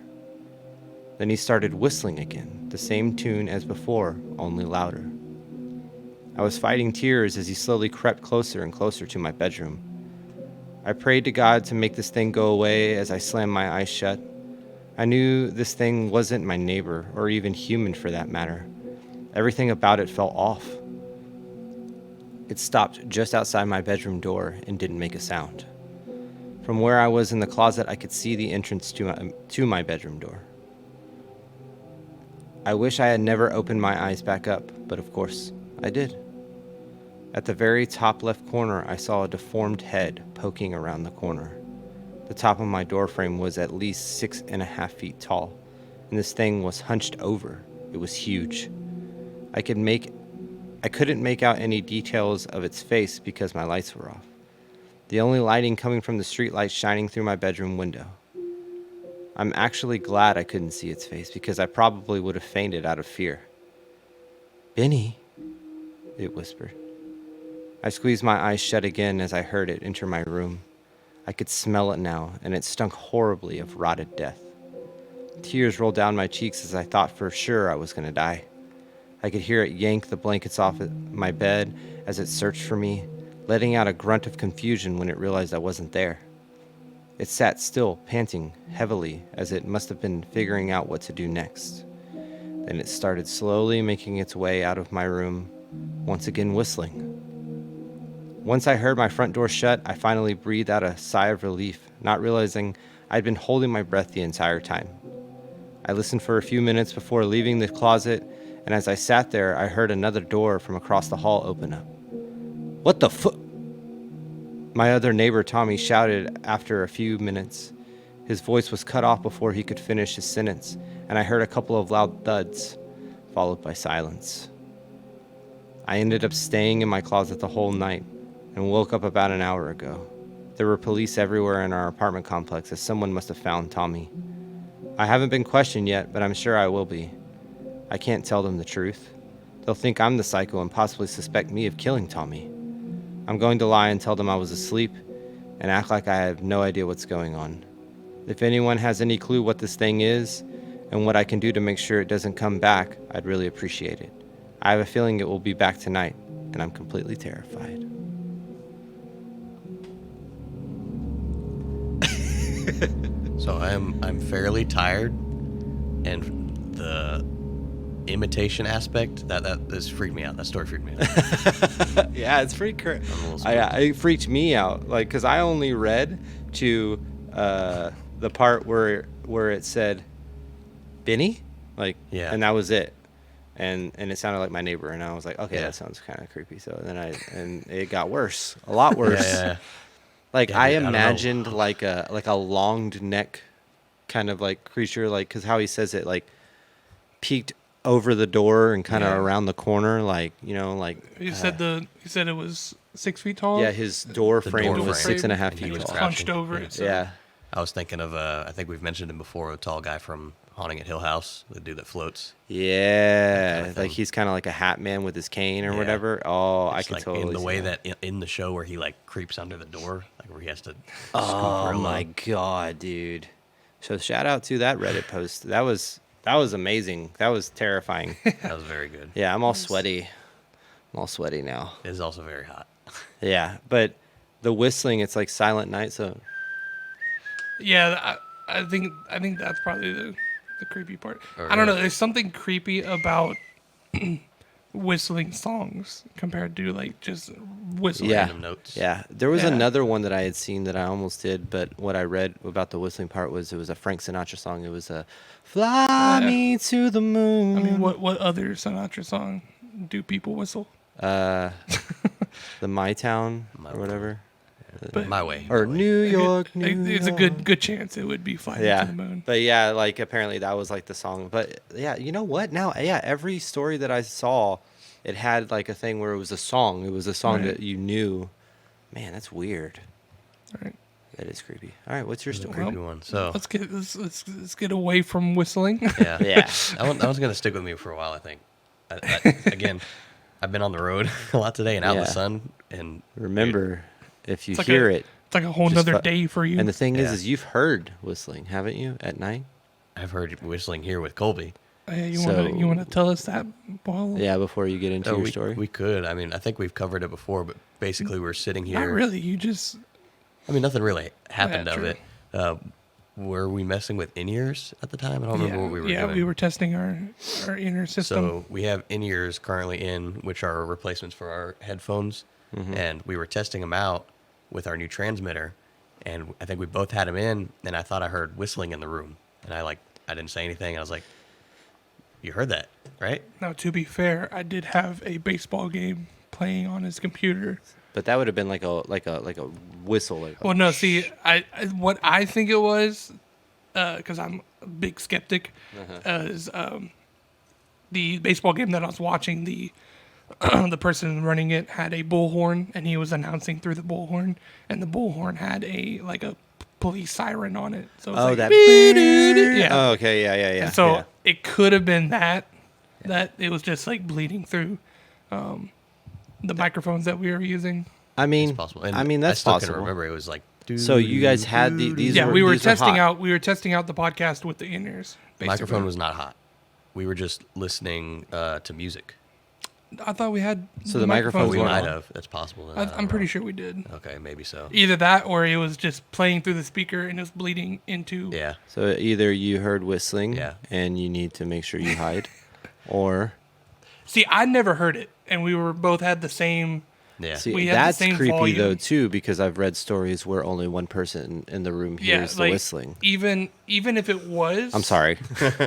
Then he started whistling again, the same tune as before, only louder. I was fighting tears as he slowly crept closer and closer to my bedroom. I prayed to God to make this thing go away as I slammed my eyes shut. I knew this thing wasn't my neighbor, or even human for that matter. Everything about it felt off. It stopped just outside my bedroom door and didn't make a sound. From where I was in the closet, I could see the entrance to my bedroom door. I wish I had never opened my eyes back up, but of course, I did. At the very top left corner, I saw a deformed head poking around the corner. The top of my door frame was at least 6.5 feet tall, and this thing was hunched over. It was huge. I couldn't make out any details of its face because my lights were off. The only lighting coming from the street lights shining through my bedroom window. I'm actually glad I couldn't see its face because I probably would have fainted out of fear. "Benny," it whispered. I squeezed my eyes shut again as I heard it enter my room. I could smell it now, and it stunk horribly of rotted death. Tears rolled down my cheeks as I thought for sure I was going to die. I could hear it yank the blankets off my bed as it searched for me, letting out a grunt of confusion when it realized I wasn't there. It sat still, panting heavily, as it must have been figuring out what to do next. Then it started slowly making its way out of my room, once again whistling. Once I heard my front door shut, I finally breathed out a sigh of relief, not realizing I'd been holding my breath the entire time. I listened for a few minutes before leaving the closet, and as I sat there, I heard another door from across the hall open up. "What the fu-" My other neighbor, Tommy, shouted after a few minutes. His voice was cut off before he could finish his sentence, and I heard a couple of loud thuds, followed by silence. I ended up staying in my closet the whole night and woke up about an hour ago. There were police everywhere in our apartment complex as someone must have found Tommy. I haven't been questioned yet, but I'm sure I will be. I can't tell them the truth. They'll think I'm the psycho and possibly suspect me of killing Tommy. I'm going to lie and tell them I was asleep and act like I have no idea what's going on. If anyone has any clue what this thing is and what I can do to make sure it doesn't come back, I'd really appreciate it. I have a feeling it will be back tonight, and I'm completely terrified. So I'm fairly tired, and the imitation aspect that has freaked me out. That story freaked me out. Yeah, it's pretty crazy. I'm a little spooked. It freaked me out, like, because I only read to the part where it said Benny, like, Yeah. and that was it. And it sounded like my neighbor, and I was like, okay, Yeah. that sounds kind of creepy. So then and it got worse, a lot worse. Yeah. Like Yeah, I dude, I don't know. imagined like a longed neck kind of like creature, like, because how he says it, like peeked over the door and kind of Yeah. around the corner, like, you know, like You said it was 6 feet tall. yeah, his door The frame door was frame. 6.5 And he feet was tall. crouching. Hunched over Yeah. it. So. Yeah, I was thinking of I think we've mentioned him before, a tall guy from Haunting at Hill House, the dude that floats. yeah, kind of like thing. he's kind of like a hat man with his cane or Yeah. whatever. Oh, I It's can like totally in the see way that. that in the show where he like creeps under the door, like where he has to scoop Oh real my low. god, dude! So shout out to that Reddit post. That was amazing. That was terrifying. That was very good. Yeah, I'm all sweaty. I'm all sweaty now. It is also very hot. Yeah, but the whistling, it's like Silent Night. So Yeah, I think that's probably the creepy part. Oh, I don't know. really? There's something creepy about whistling songs compared to like just whistling. yeah, Random notes. yeah. There was Yeah. another one that I had seen that I almost did, but what I read about the whistling part was it was a Frank Sinatra song. It was a "Fly Yeah. Me to the Moon." I mean, what other Sinatra song do people whistle? The My Town My or whatever, But- My way. or My way. New York, New It's a York. good chance it would be "Fly Me Yeah, to the Moon." but yeah, like apparently that was like the song. But yeah, you know what? Now, yeah, every story that I saw, it had like a thing where it was a song. It was a song Right. that you knew. Man, that's weird. All right, That is creepy. All right, what's your It was a story? creepy one. So let's get away from whistling. yeah, Yeah. that one's gonna stick with me for a while. I think. Again, I've been on the road a lot today and out in the Yeah. sun. And Remember, if you It's like hear a- it, It's like a whole just nother fu- day for you. and the thing Yeah. is you've heard whistling, haven't you, at night? I've heard whistling here with Kolby. You So- want to tell us that? While Yeah, before you get into your we, story. we could. I mean, I think we've covered it before, but basically we're sitting here. Not really. You just I mean, nothing really happened of true. it. Were we messing with in-ears at the time? I don't remember what we were doing. we were testing our inner system. So we have in-ears currently in, which are replacements for our headphones. and we were testing them out with our new transmitter, and I think we both had them in, and I thought I heard whistling in the room, and I didn't say anything. I was like, "You heard that, right?" Now, to be fair, I did have a baseball game playing on his computer. But that would have been like a whistle. Like Well, no, see, what I think it was, because I'm a big skeptic, is the baseball game that I was watching. The the person running it had a bullhorn, and he was announcing through the bullhorn, and the bullhorn had a police siren on it. So it was that. yeah. Oh, okay, yeah. And so yeah. it could have been that it was just like bleeding through the microphones that we were using. I mean, It's possible. And I mean that's I still possible. can remember it was like. So you guys had these? Yeah, we were these testing hot. out. We were testing out the podcast with the in-ears. The microphone was not hot. We were just listening to music. I thought we had. So the microphones We were might on. have. That's possible. I'm pretty sure we did. Okay, maybe so. Either that, or it was just playing through the speaker and it was bleeding into. Yeah. So either you heard whistling, Yeah. and you need to make sure you hide, or See, I never heard it, and we were both had the same. Yeah. see We had the that's same creepy volume. though too, because I've read stories where only one person in the room Yeah, hears the like whistling. even if it was. I'm sorry.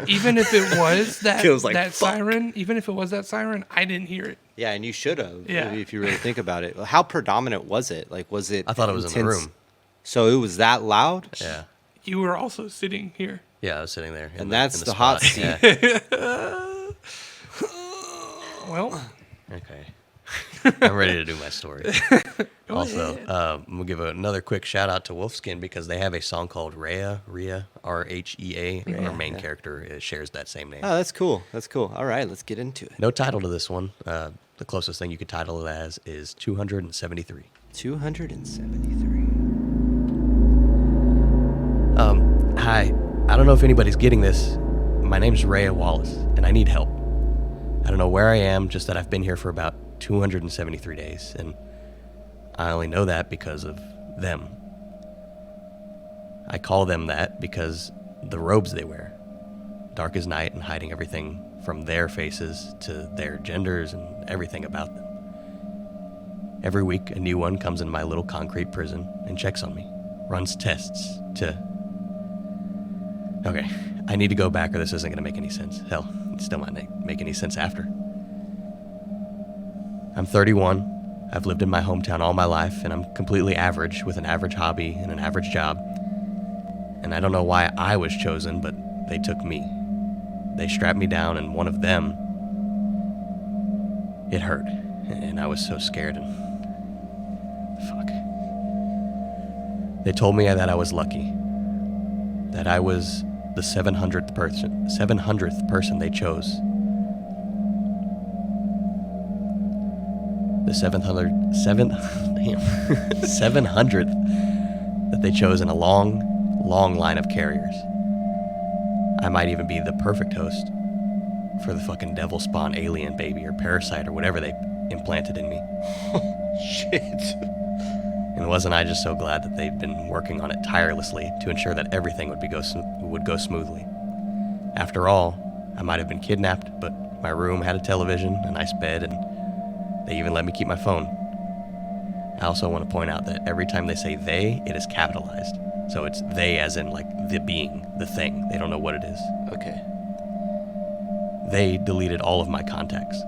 Even if it was that Feels like that fuck. siren, even if it was that siren, I didn't hear it. Yeah, and you should have. Yeah. If you really think about it, how predominant was it? Like, was it? I thought it was in the intense? room. So it was that loud. Yeah. You were also sitting here. Yeah, I was sitting there. And that's in the hot spot. seat. Yeah. Well, Okay. I'm ready to do my story. Also, I'm going to give another quick shout out to Wolfskin because they have a song called Rhea, R-H-E-A. Our main character shares that same name. Oh, that's cool. That's cool. All right, let's get into it. No title to this one. The closest thing you could title it as is 273. 273. Hi. I don't know if anybody's getting this. My name's Rhea Wallace, and I need help. I don't know where I am, just that I've been here for about 273 days, and I only know that because of them. I call them that because the robes they wear, dark as night and hiding everything from their faces to their genders and everything about them. Every week, a new one comes in my little concrete prison and checks on me, runs tests to... Okay, I need to go back or this isn't going to make any sense. Hell, it still might not make any sense after. I'm 31. I've lived in my hometown all my life, and I'm completely average with an average hobby and an average job. And I don't know why I was chosen, but they took me. They strapped me down, and one of them, it hurt. And I was so scared and... Fuck. They told me that I was lucky. That I was the 700th person they chose. The 700th that they chose in a long, long line of carriers. I might even be the perfect host for the fucking devil spawn alien baby or parasite or whatever they implanted in me. Shit. And wasn't I just so glad that they'd been working on it tirelessly to ensure that everything would go smoothly. After all, I might have been kidnapped, but my room had a television, a nice bed, and they even let me keep my phone. I also want to point out that every time they say they, it is capitalized. So it's they as in like the being, the thing. They don't know what it is. Okay. They deleted all of my contacts.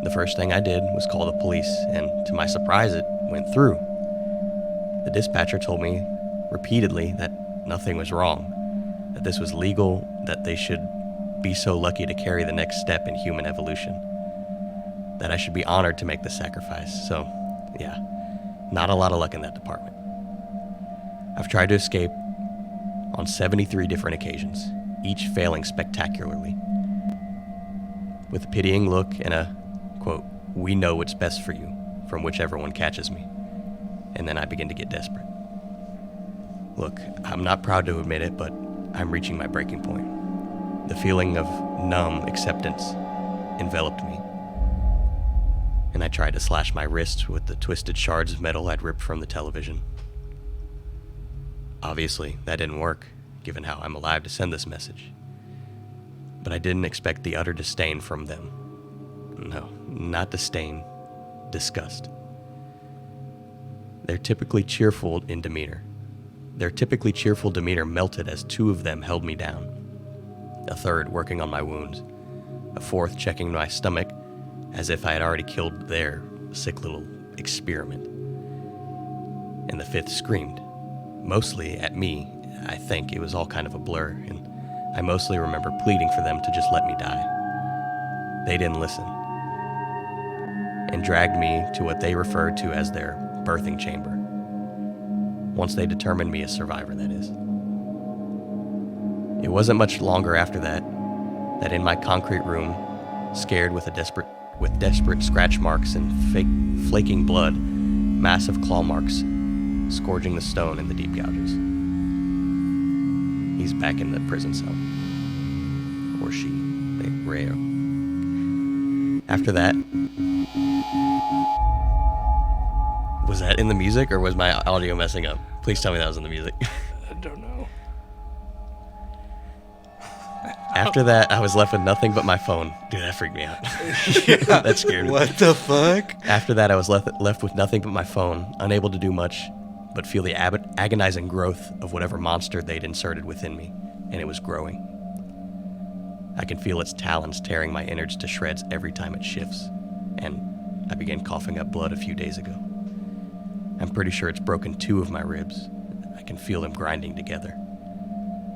The first thing I did was call the police, and to my surprise, it went through. The dispatcher told me repeatedly that nothing was wrong, that this was legal, that they should be so lucky to carry the next step in human evolution, that I should be honored to make the sacrifice. So, yeah, not a lot of luck in that department. I've tried to escape on 73 different occasions, each failing spectacularly. With a pitying look and a, quote, "We know what's best for you," from whichever one catches me. And then I begin to get desperate. Look, I'm not proud to admit it, but I'm reaching my breaking point. The feeling of numb acceptance enveloped me. And I tried to slash my wrists with the twisted shards of metal I'd ripped from the television. Obviously, that didn't work, given how I'm alive to send this message. But I didn't expect the utter disdain from them. No, not disdain, disgust. Their typically cheerful demeanor melted as 2 of them held me down. A third working on my wounds. A fourth checking my stomach as if I had already killed their sick little experiment. And the fifth screamed. Mostly at me. I think it was all kind of a blur, and I mostly remember pleading for them to just let me die. They didn't listen, and dragged me to what they referred to as their birthing chamber. Once they determined me a survivor, that is. It wasn't much longer after that in my concrete room, scared with desperate scratch marks and flaking blood, massive claw marks scourging the stone in the deep gouges. He's back in the prison cell. Or she. Rayo. After that... Was that in the music, or was my audio messing up? Please tell me that was in the music. I don't know. After that, I was left with nothing but my phone. Dude, that freaked me out. That scared me. What the fuck? After that, I was left with nothing but my phone, unable to do much, but feel the agonizing growth of whatever monster they'd inserted within me, and it was growing. I can feel its talons tearing my innards to shreds every time it shifts, and I began coughing up blood a few days ago. I'm pretty sure it's broken 2 of my ribs. I can feel them grinding together.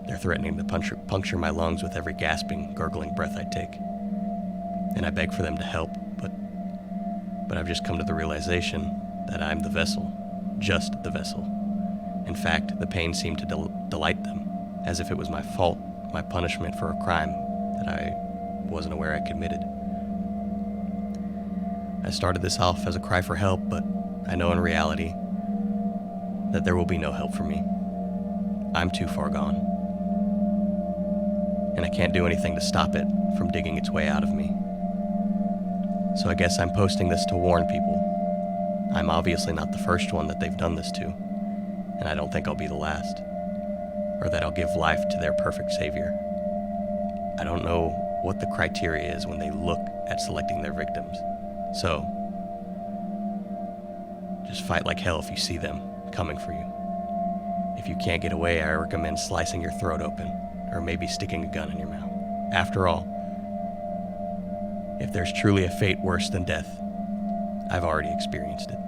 They're threatening to puncture my lungs with every gasping, gurgling breath I take. And I beg for them to help, but I've just come to the realization that I'm the vessel. Just the vessel. In fact, the pain seemed to delight them, as if it was my fault, my punishment for a crime that I wasn't aware I committed. I started this off as a cry for help, but I know in reality that there will be no help for me. I'm too far gone. And I can't do anything to stop it from digging its way out of me. So I guess I'm posting this to warn people. I'm obviously not the first one that they've done this to, and I don't think I'll be the last, or that I'll give life to their perfect savior. I don't know what the criteria is when they look at selecting their victims, so just fight like hell if you see them coming for you. If you can't get away, I recommend slicing your throat open, or maybe sticking a gun in your mouth. After all, if there's truly a fate worse than death, I've already experienced it.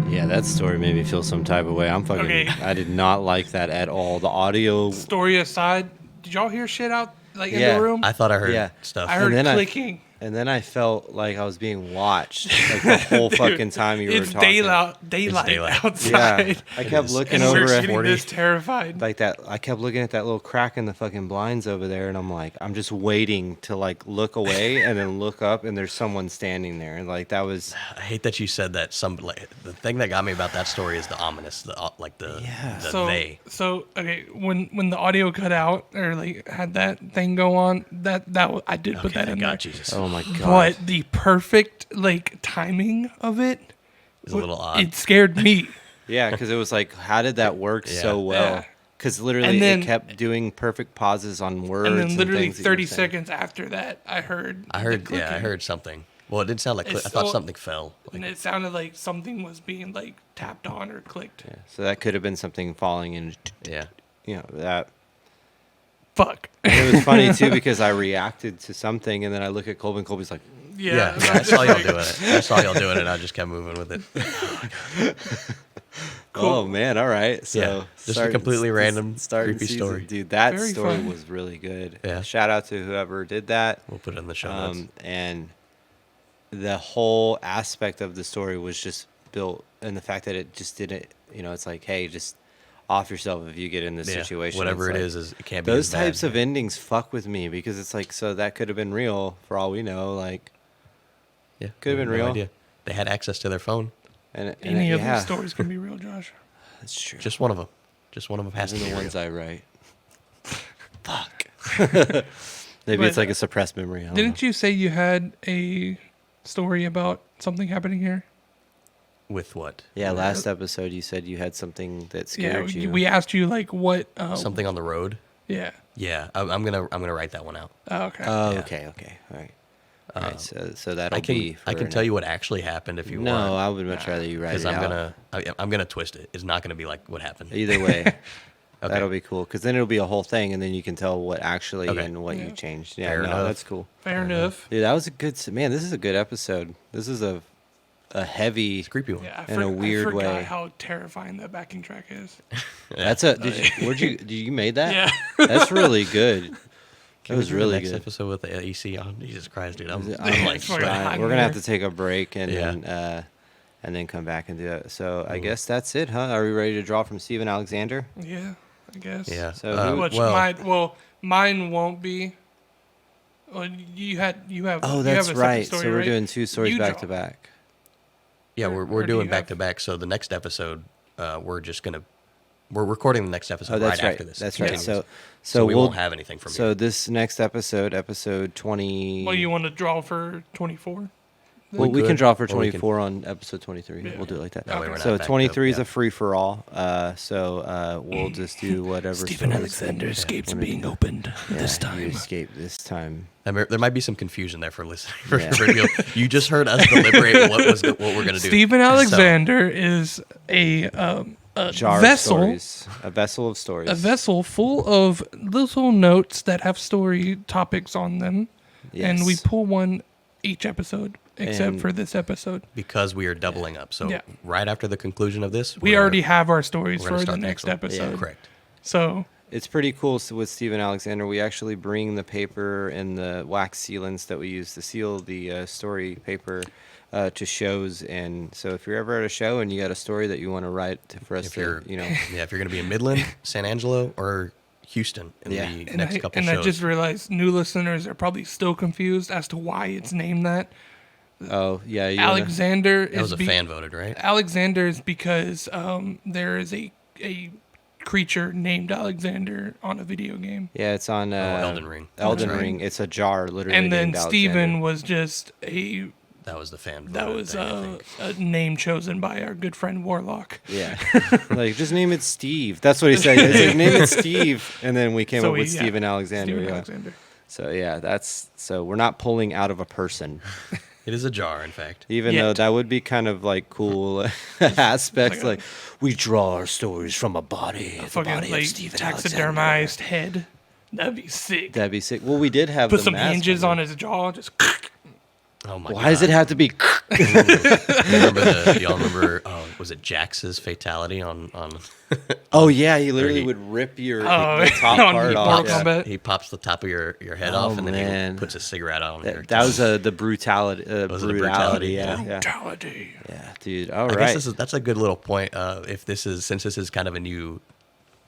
Yeah, that story made me feel some type of way. Okay. I did not like that at all. The audio. Story aside, did y'all hear shit out in Yeah, the room? I thought I heard Yeah. stuff. I heard and then clicking. And then I felt like I was being watched like the whole fucking time you were It's talking. daylight daylight. outside. Yeah, I kept looking And over we're at getting this terrified. like that. I kept looking at that little crack in the fucking blinds over there, and I'm like, I'm just waiting to like look away and then look up, and there's someone standing there, and like that was. I hate that you said that. The thing that got me about that story is the ominous, the they. So okay, when the audio cut out or like had that thing go on, I did put that in there. Jesus. Oh my god! But the perfect like timing of it It's a little odd. It scared me. Yeah, because it was like, how did that work so Yeah. well? Because literally, And then- it kept doing perfect pauses on words. And then literally things that you were 30 saying. seconds after that, I heard I heard something. Well, it didn't sound like I It's thought so- something fell. and it sounded like something was being like tapped on or clicked. Yeah, so that could have been something falling in. Yeah. You know that. Fuck. It was funny too because I reacted to something, and then I look at Colby, and Colby's like, Yeah, I saw y'all doing it. I saw y'all doing it, and I just kept moving with it. "Oh man, all right." So Yeah, just a completely random, creepy story. dude. That Very story fun. was really good. Yeah. Shout out to whoever did that. We'll put it in the show notes. And the whole aspect of the story was just built, and the fact that it just didn't. You know, it's like, hey, just off yourself if you get in this Yeah, situation. whatever It's it like, is it can't be those as bad. types of endings fuck with me because it's like, so that could have been real for all we know. Like, Yeah, could have been no real. idea. They had access to their phone. and Any of yeah, these stories can be real, Josh. that's true. Just one of them. Just one of them has to Even be the real. ones I write. Fuck. Maybe But- it's like a suppressed memory. I don't Didn't you say you had a story about something happening here? With what? Yeah, last episode you said you had something that Yeah, scared you. we asked you like what. Something on the road. Yeah. Yeah, I'm gonna write that one out. Oh, okay. Oh, Yeah. okay. All right. All right. So that'll I can be. I can tell you what actually happened if you want. No, I would much rather you write it because out. I'm gonna twist it. It's not gonna be like what happened. Either way, Okay. that'll be cool because then it'll be a whole thing, and then you can tell what actually Okay. and what you Yeah. changed. Yeah, Fair no, enough. that's cool. Fair enough. Dude, that was a good. Man, this is a good episode. This is a heavy. It's a creepy one. Yeah, In a weird I forgot way. how terrifying that backing track is. That's a. Did you made that? Yeah. That's really good. That Can we was do the really next good. episode with the AC on. Jesus Christ, dude! I'm I'm like It's fucking sweating. hot. We're gonna have to take a break Yeah. and then come back and do it. So I guess that's it, huh? Are we ready to draw from Steven Alexander? Yeah, I guess. Yeah. So who- Which mine won't be. Well, you have. Oh, you have a that's separate right. story, So we're right? doing two stories You back draw. to back. Yeah, Or we're do doing you back have- to back. So the next episode, we're recording the next episode Oh, that's right right. after this. That's right. Continues. So we we'll won't have anything from So you. this next episode 20. Well, you want to draw for 24? Well, we can could, draw for or we can- 24 on episode 23. Yeah. We'll do it like that. That way we're not So backed up, 23 is yeah. a free for all. We'll just do whatever. Stephen stories Alexander we escapes wanna being do. opened this Yeah, you time. escaped this time. There might be some confusion there for listening. For, Yeah. for people. You just heard us deliberate what we're gonna do. Stephen Alexander is a Jar vessel, of stories. A vessel of stories. a vessel full of little notes that have story topics on them, and we Yes. pull one each episode, except And- for this episode. because we are doubling up. So Yeah. right after the conclusion of this, We already have our stories we're gonna for the start next one. episode. Yeah. Correct. So It's pretty cool with Steven Alexander. We actually bring the paper and the wax sealants that we use to seal the story paper to shows. And so if you're ever at a show and you got a story that you want to write for us If to, you're you know, if you're gonna be in Midland, San Angelo, or Houston in Yeah. the and, next couple I shows. just realized new listeners are probably still confused as to why it's named that. oh, yeah. You wanna- Alexander that was is a fan voted, right? Alexander is because there is a creature named Alexander on a video game. Yeah, it's on Elden Ring. Elden That's right. Ring. It's a jar, literally. And then named Steven Alexander. was just That was the fan. that voted was thing, I think. a name chosen by our good friend Warlock. Yeah. Like, just name it Steve. That's what he said. He said, name it Steve. And then we came So up we- with yeah, Steven Alexander. Steven yeah. Alexander. So, yeah, so we're not pulling out of a person. It is a jar, in fact. Even Yet. though that would be kind of like cool aspects. like Like, a- we draw our stories from a body. The Fucking body like of Steven taxidermized head. That'd be sick. That'd be sick. Well, we did have Put the some mask hinges there. on his jaw. Just Oh my god. Why does it have to be? Y'all remember? Was it Jax's fatality on? Oh yeah, he literally he- would rip your Oh, the top on part Mortal off. Kombat. He pops the top of your head Oh, off, and then man. he puts a cigarette out on your. That was the brutality. Was it the brutality. brutality? Yeah, yeah, brutality. yeah, dude. All I right. guess that's a good little point. Since this is kind of a new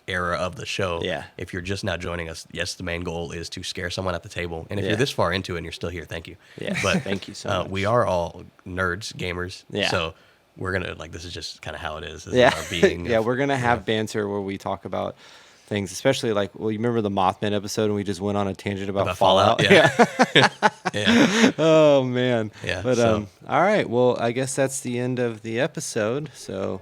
era of the show. Yeah. If you're just now joining us, yes, the main goal is to scare someone at the table. And if Yeah. you're this far into it and you're still here, thank you. Yeah, But thank you so much. We are all nerds, gamers. Yeah. So we're gonna this is just kind of how it is. This Yeah, is our being. yeah. of- We're gonna have banter where we talk about things, especially like, well, you remember the Mothman episode and we just went on a tangent about Fallout. Yeah. Yeah. Oh man. Yeah, But so- all right. Well, I guess that's the end of the episode. So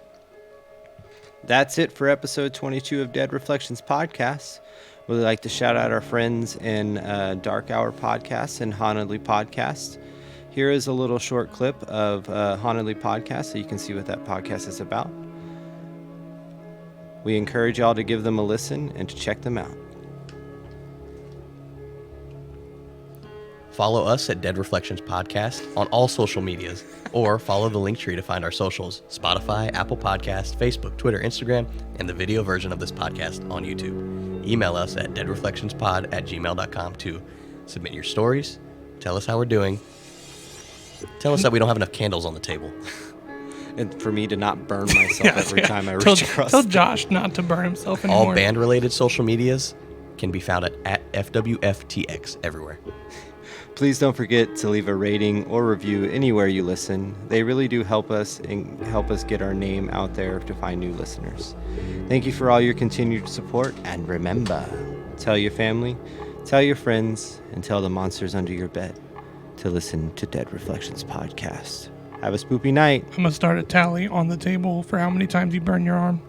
that's it for episode 22 of Dead Reflections Podcast. We'd like to shout out our friends in Dark Hour Podcast and Haunedly Podcast. Here is a little short clip of Haunedly Podcast so you can see what that podcast is about. We encourage y'all to give them a listen and to check them out. Follow us at Dead Reflections Podcast on all social medias, or follow the link tree to find our socials: Spotify, Apple Podcast, Facebook, Twitter, Instagram, and the video version of this podcast on YouTube. Email us at deadreflectionspod@gmail.com to submit your stories, tell us how we're doing, tell us that we don't have enough candles on the table. And for me to not burn myself every time I tell, reach across. tell Josh not to burn himself anymore. All band-related social medias can be found at FWFTX everywhere. Please don't forget to leave a rating or review anywhere you listen. They really do help us and help us get our name out there to find new listeners. Thank you for all your continued support, and remember, tell your family, tell your friends, and tell the monsters under your bed to listen to Dead Reflections Podcast. Have a spoopy night. I'm gonna start a tally on the table for how many times you burn your arm.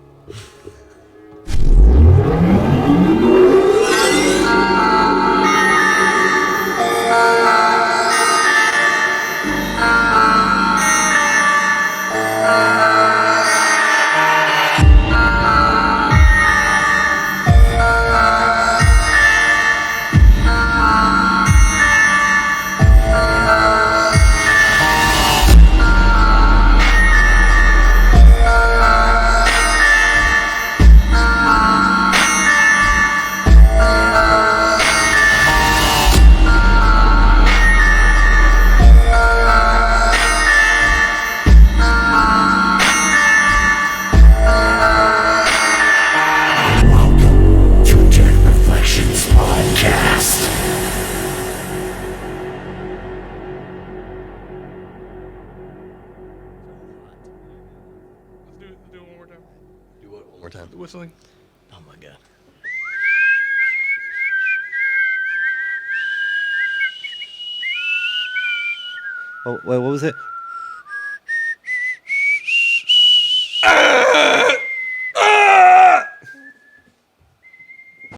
whistling. Oh my god. Oh, wait, what was it?